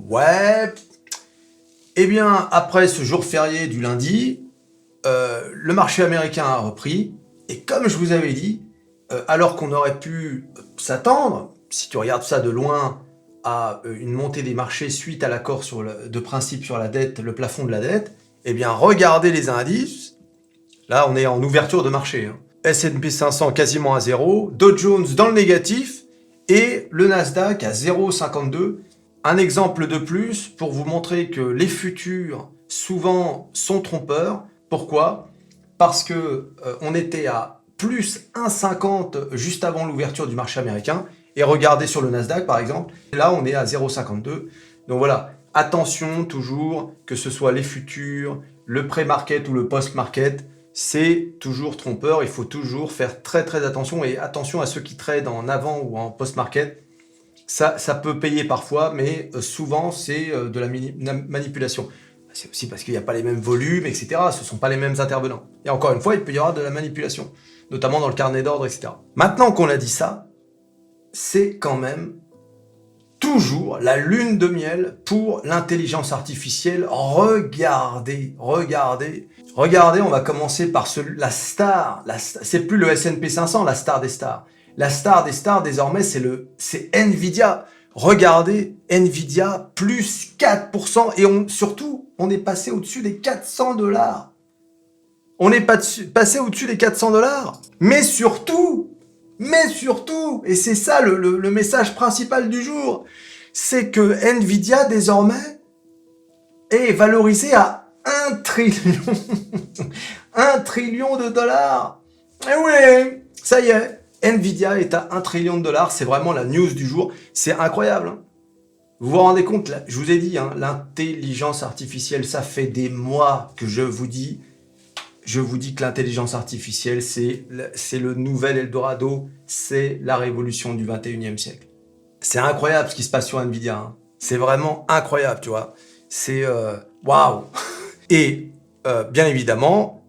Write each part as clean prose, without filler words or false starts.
Ouais. Eh bien, après ce jour férié du lundi, le marché américain a repris. Et comme je vous avais dit, alors qu'on aurait pu s'attendre, si tu regardes ça de loin, à une montée des marchés suite à l'accord de principe sur la dette, le plafond de la dette, eh bien, regardez les indices. Là, on est en ouverture de marché. Hein. S&P 500 quasiment à zéro, Dow Jones dans le négatif et le Nasdaq à 0,52. Un exemple de plus pour vous montrer que les futurs, souvent, sont trompeurs. Pourquoi ? Parce que on était à plus 1,50 juste avant l'ouverture du marché américain. Et regardez sur le Nasdaq, par exemple. Là, on est à 0,52. Donc voilà, attention toujours, que ce soit les futurs, le pré-market ou le post-market, c'est toujours trompeur. Il faut toujours faire très très attention. Et attention à ceux qui tradent en avant ou en post-market. Ça peut payer parfois, mais souvent, c'est de la manipulation. C'est aussi parce qu'il n'y a pas les mêmes volumes, etc. Ce ne sont pas les mêmes intervenants. Et encore une fois, il peut y avoir de la manipulation, notamment dans le carnet d'ordre, etc. Maintenant qu'on a dit ça, c'est quand même toujours la lune de miel pour l'intelligence artificielle. Regardez, on va commencer par la star. C'est plus le S&P 500, la star des stars. La star des stars, désormais, c'est Nvidia. Regardez, Nvidia, plus 4%. Et surtout, on est passé au-dessus des 400 $. On est passé au-dessus des 400 $. Mais surtout, et c'est ça le message principal du jour, c'est que Nvidia, désormais, est valorisé à 1 trillion. 1 trillion de dollars. Et oui, ça y est. Nvidia est à 1 trillion de dollars, c'est vraiment la news du jour, c'est incroyable. Hein. Vous vous rendez compte, là, je vous ai dit, hein, l'intelligence artificielle, ça fait des mois que je vous dis que l'intelligence artificielle, c'est le nouvel Eldorado, c'est la révolution du 21e siècle. C'est incroyable ce qui se passe sur Nvidia, hein. C'est vraiment incroyable, tu vois. C'est waouh. Et bien évidemment,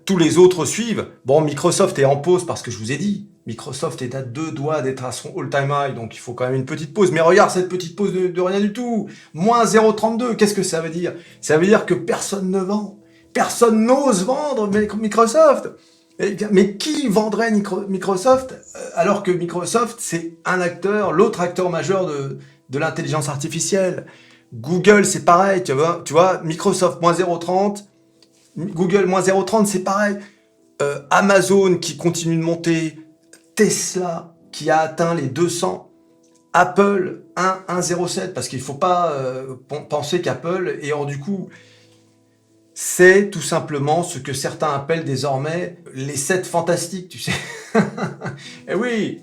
tous les autres suivent. Bon, Microsoft est en pause parce que je vous ai dit, Microsoft est à 2 doigts d'être à son all-time high, donc il faut quand même une petite pause. Mais regarde cette petite pause de rien du tout. Moins 0,32, qu'est-ce que ça veut dire ? Ça veut dire que personne ne vend. Personne n'ose vendre Microsoft. Mais qui vendrait Microsoft alors que Microsoft, c'est l'autre acteur majeur de l'intelligence artificielle. Google, c'est pareil, tu vois, Microsoft, moins 0,30, Google, moins 0,30, c'est pareil. Amazon, qui continue de monter, Tesla, qui a atteint les 200, Apple, 1,07, parce qu'il ne faut pas penser qu'Apple est hors du coup. C'est tout simplement ce que certains appellent désormais les 7 fantastiques, tu sais. Et oui,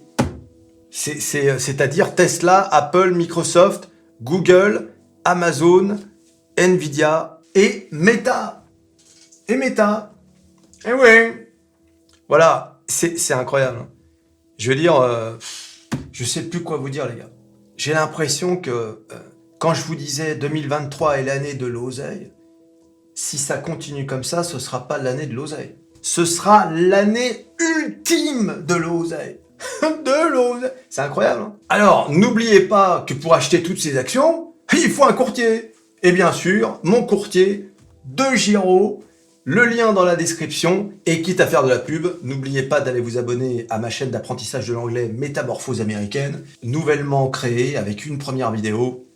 c'est-à-dire Tesla, Apple, Microsoft, Google, Amazon, Nvidia et Meta. Et oui. Voilà, c'est incroyable. Je veux dire, je sais plus quoi vous dire, les gars. J'ai l'impression que quand je vous disais 2023 est l'année de l'oseille, si ça continue comme ça, ce sera pas l'année de l'oseille. Ce sera l'année ultime de l'oseille. De l'oseille. C'est incroyable. Hein. Alors, n'oubliez pas que pour acheter toutes ces actions, il faut un courtier. Et bien sûr, mon courtier de Giro, le lien dans la description. Et quitte à faire de la pub, n'oubliez pas d'aller vous abonner à ma chaîne d'apprentissage de l'anglais Métamorphose américaine, nouvellement créée avec une première vidéo.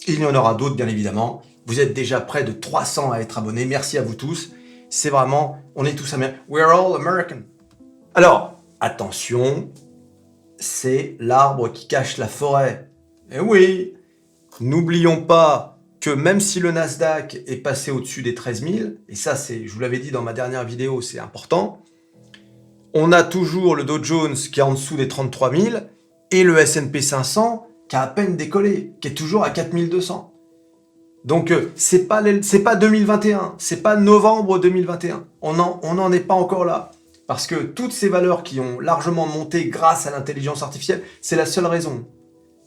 Il y en aura d'autres, bien évidemment. Vous êtes déjà près de 300 à être abonnés. Merci à vous tous. C'est vraiment, on est tous américains. We're all American. Alors, attention, c'est l'arbre qui cache la forêt. Eh oui, n'oublions pas que même si le Nasdaq est passé au-dessus des 13 000, et ça, je vous l'avais dit dans ma dernière vidéo, c'est important, on a toujours le Dow Jones qui est en dessous des 33 000 et le S&P 500 qui a à peine décollé, qui est toujours à 4 200. Donc, c'est pas 2021, c'est pas novembre 2021. On n'en est pas encore là. Parce que toutes ces valeurs qui ont largement monté grâce à l'intelligence artificielle, c'est la seule raison.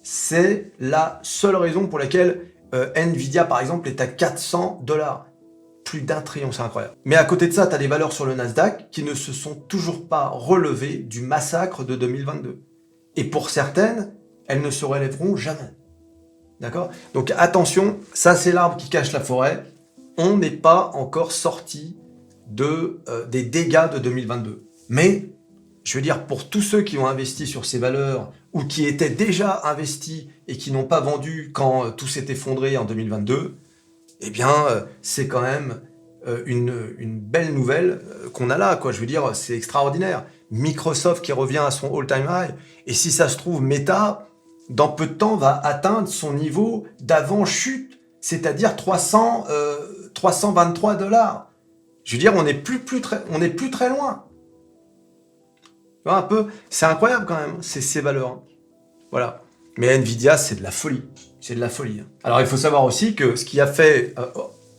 C'est la seule raison pour laquelle Nvidia, par exemple, est à 400 $. Plus d'1 trillion, c'est incroyable. Mais à côté de ça, tu as des valeurs sur le Nasdaq qui ne se sont toujours pas relevées du massacre de 2022. Et pour certaines, elles ne se relèveront jamais. D'accord? Donc attention, ça c'est l'arbre qui cache la forêt. On n'est pas encore sorti des dégâts de 2022. Mais, je veux dire, pour tous ceux qui ont investi sur ces valeurs ou qui étaient déjà investis et qui n'ont pas vendu quand tout s'est effondré en 2022, eh bien, c'est quand même une belle nouvelle qu'on a là, quoi. Je veux dire, c'est extraordinaire. Microsoft qui revient à son all-time high. Et si ça se trouve, Meta, dans peu de temps, va atteindre son niveau d'avant-chute, c'est-à-dire 323 $. Je veux dire, on n'est plus très loin. Tu vois, un peu, c'est incroyable quand même, ces valeurs. Hein. Voilà. Mais Nvidia, c'est de la folie. C'est de la folie. Hein. Alors, il faut savoir aussi que ce qui a fait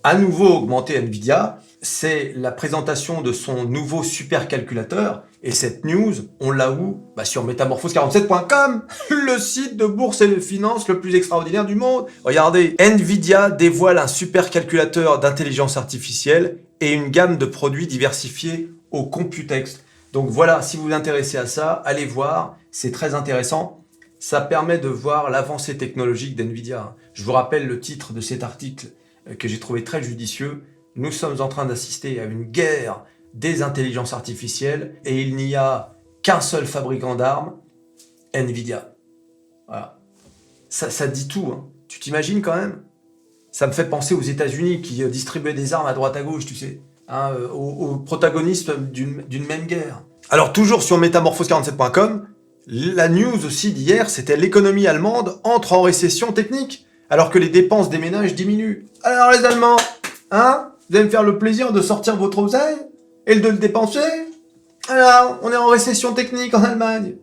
à nouveau augmenter Nvidia, c'est la présentation de son nouveau supercalculateur. Et cette news, on l'a où? Sur metamorphose47.com, le site de bourse et de finance le plus extraordinaire du monde. Regardez, Nvidia dévoile un supercalculateur d'intelligence artificielle et une gamme de produits diversifiés au Computex. Donc voilà, si vous vous intéressez à ça, allez voir, c'est très intéressant. Ça permet de voir l'avancée technologique d'Nvidia. Je vous rappelle le titre de cet article que j'ai trouvé très judicieux. Nous sommes en train d'assister à une guerre des intelligences artificielles et il n'y a qu'un seul fabricant d'armes, Nvidia. Voilà. Ça dit tout. Hein. Tu t'imagines quand même? Ça me fait penser aux États-Unis qui distribuaient des armes à droite à gauche, tu sais, hein, aux protagonistes d'une même guerre. Alors toujours sur metamorphose47.com, la news aussi d'hier, c'était l'économie allemande entre en récession technique, alors que les dépenses des ménages diminuent. Alors les Allemands, hein, vous allez me faire le plaisir de sortir votre oseille et de le dépenser? Alors, on est en récession technique en Allemagne.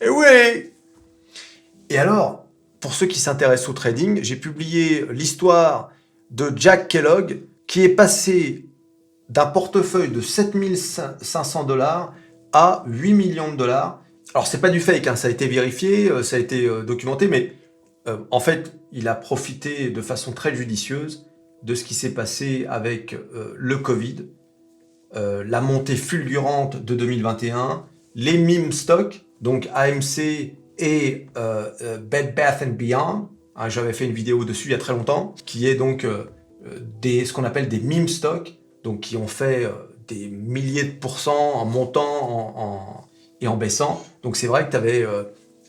Et oui. Et alors, pour ceux qui s'intéressent au trading, j'ai publié l'histoire de Jack Kellogg qui est passé d'un portefeuille de 7500 $ à 8 millions de $. Alors, c'est pas du fake, hein, ça a été vérifié, ça a été documenté, mais en fait, il a profité de façon très judicieuse de ce qui s'est passé avec le Covid, la montée fulgurante de 2021, les meme stocks, donc AMC et Bed Bath & Beyond. Hein, j'avais fait une vidéo dessus il y a très longtemps, qui est donc ce qu'on appelle des meme stocks, donc qui ont fait des milliers de pourcents en montant et en baissant. Donc c'est vrai que tu avais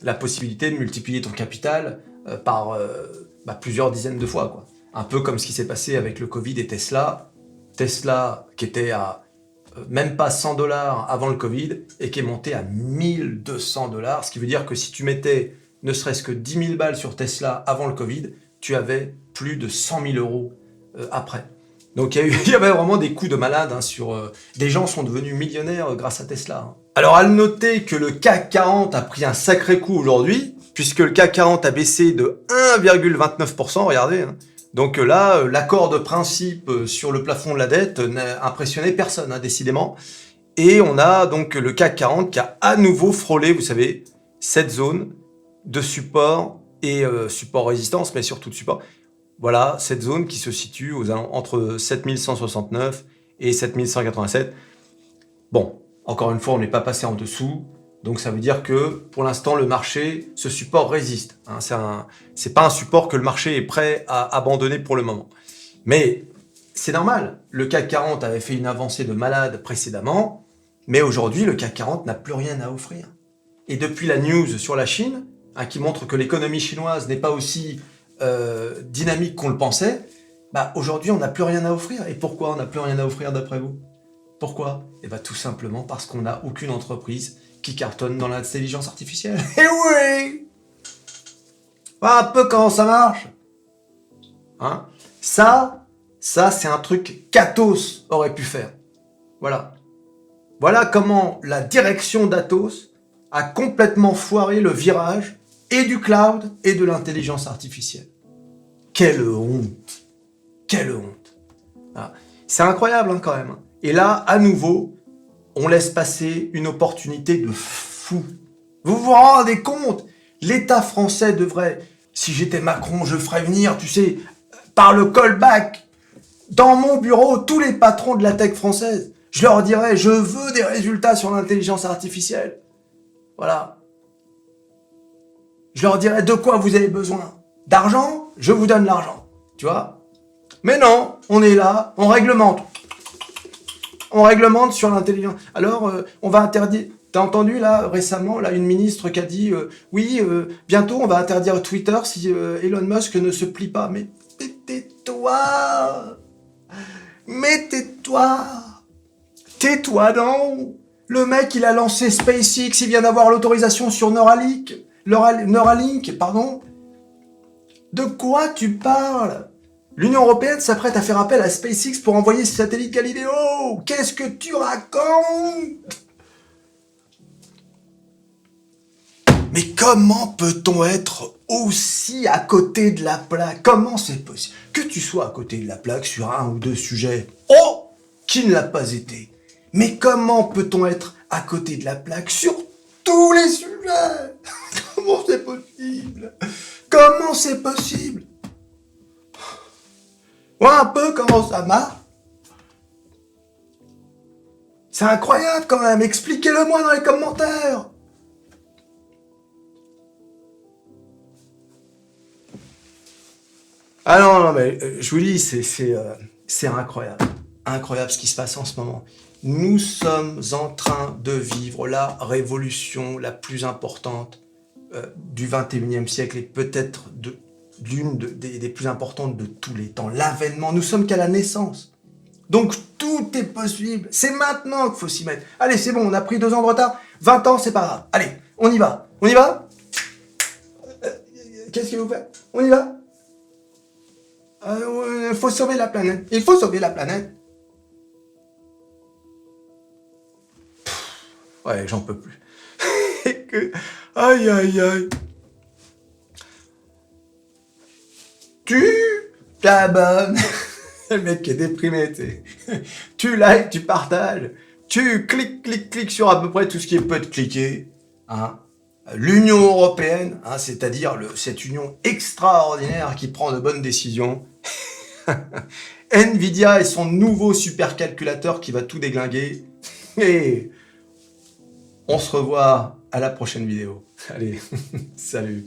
la possibilité de multiplier ton capital par plusieurs dizaines de fois, quoi. Un peu comme ce qui s'est passé avec le Covid et Tesla. Tesla qui était à même pas 100 $ avant le Covid et qui est monté à 1200 $. Ce qui veut dire que si tu mettais ne serait-ce que 10 000 balles sur Tesla avant le Covid, tu avais plus de 100 000 € après. Donc il y avait vraiment des coups de malade hein, des gens sont devenus millionnaires grâce à Tesla. Hein. Alors à noter que le CAC 40 a pris un sacré coup aujourd'hui, puisque le CAC 40 a baissé de 1,29%, regardez. Hein. Donc là, l'accord de principe sur le plafond de la dette n'a impressionné personne, hein, décidément. Et on a donc le CAC 40 qui a à nouveau frôlé, vous savez, cette zone de support et support résistance, mais surtout de support. Voilà, cette zone qui se situe entre 7169 et 7187. Bon, encore une fois, on n'est pas passé en dessous. Donc ça veut dire que pour l'instant, le marché, ce support résiste. Hein, c'est pas un support que le marché est prêt à abandonner pour le moment. Mais c'est normal. Le CAC 40 avait fait une avancée de malade précédemment, mais aujourd'hui, le CAC 40 n'a plus rien à offrir. Et depuis la news sur la Chine, hein, qui montre que l'économie chinoise n'est pas aussi dynamique qu'on le pensait, aujourd'hui, on n'a plus rien à offrir. Et pourquoi on n'a plus rien à offrir d'après vous? Pourquoi? Tout simplement parce qu'on n'a aucune entreprise qui cartonne dans l'intelligence artificielle. Et oui! Un peu comment ça marche. Hein? Ça, c'est un truc qu'Atos aurait pu faire. Voilà. Voilà comment la direction d'Atos a complètement foiré le virage et du cloud et de l'intelligence artificielle. Quelle honte! Quelle honte! Voilà. C'est incroyable hein, quand même. Et là, à nouveau, on laisse passer une opportunité de fou. Vous vous rendez compte? L'État français devrait, si j'étais Macron, je ferais venir, tu sais, par le callback, dans mon bureau, tous les patrons de la tech française. Je leur dirais, je veux des résultats sur l'intelligence artificielle. Voilà. Je leur dirais de quoi vous avez besoin. D'argent? Je vous donne l'argent. Tu vois? Mais non, on est là, on réglemente. On réglemente sur l'intelligence. Alors, on va interdire... T'as entendu là récemment là une ministre qui a dit oui bientôt on va interdire Twitter si Elon Musk ne se plie pas. Mais tais-toi, mais tais-toi, tais-toi non. Le mec il a lancé SpaceX, il vient d'avoir l'autorisation sur Neuralink, pardon. De quoi tu parles? L'Union Européenne s'apprête à faire appel à SpaceX pour envoyer ce satellite Galileo. Qu'est-ce que tu racontes? Mais comment peut-on être aussi à côté de la plaque? Comment c'est possible? Que tu sois à côté de la plaque sur un ou deux sujets. Oh! Qui ne l'a pas été? Mais comment peut-on être à côté de la plaque sur tous les sujets? Comment c'est possible? Comment c'est possible? Vois un peu comment ça marche. C'est incroyable quand même. Expliquez-le moi dans les commentaires. Ah non, mais je vous dis, c'est incroyable. Incroyable ce qui se passe en ce moment. Nous sommes en train de vivre la révolution la plus importante du 21e siècle et peut-être l'une des plus importantes de tous les temps. L'avènement, nous sommes qu'à la naissance. Donc tout est possible. C'est maintenant qu'il faut s'y mettre. Allez, c'est bon, on a pris 2 ans de retard. 20 ans, c'est pas grave. Allez, on y va. On y va? Qu'est-ce qu'il vous fait? On y va? Il faut sauver la planète. Il faut sauver la planète. Ouais, j'en peux plus. Aïe, aïe, aïe. Tu t'abonnes. Le mec qui est déprimé, tu sais. Tu likes, tu partages. Tu cliques sur à peu près tout ce qui peut te cliquer. Hein. L'Union Européenne, hein, c'est-à-dire cette union extraordinaire qui prend de bonnes décisions. Nvidia et son nouveau supercalculateur qui va tout déglinguer. Et on se revoit à la prochaine vidéo. Allez, salut.